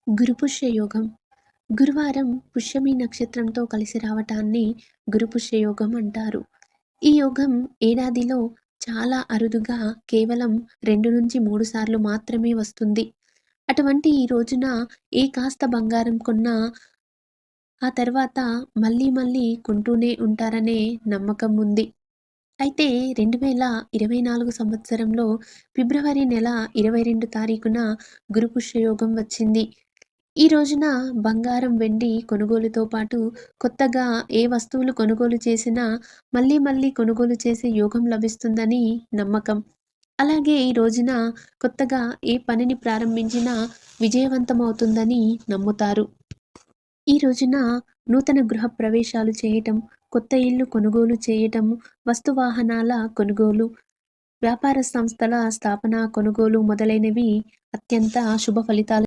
గురుపుష్య యోగం. గురువారం పుష్యమి నక్షత్రంతో కలిసి రావటాన్ని గురుపుష్య యోగం అంటారు. ఈ యోగం ఏడాదిలో చాలా అరుదుగా కేవలం 2-3 సార్లు మాత్రమే వస్తుంది. అటువంటి ఈ రోజున ఏ కాస్త బంగారం కొన్నా ఆ తర్వాత మళ్ళీ మళ్ళీ కొంటూనే ఉంటారనే నమ్మకం ఉంది. అయితే 2024 సంవత్సరంలో ఫిబ్రవరి నెల 22 తారీఖున గురుపుష్య యోగం వచ్చింది. ఈ రోజున బంగారం, వెండి కొనుగోలుతో పాటు కొత్తగా ఏ వస్తువులు కొనుగోలు చేసినా మళ్ళీ మళ్ళీ కొనుగోలు చేసే యోగం లభిస్తుందని నమ్మకం. అలాగే ఈ రోజున కొత్తగా ఏ పనిని ప్రారంభించినా విజయవంతమవుతుందని నమ్ముతారు. ఈ రోజున నూతన గృహ ప్రవేశాలు చేయటం, కొత్త ఇల్లు కొనుగోలు చేయటం, వస్తువాహనాల కొనుగోలు, వ్యాపార సంస్థల స్థాపన, కొనుగోలు మొదలైనవి అత్యంత శుభ ఫలితాలు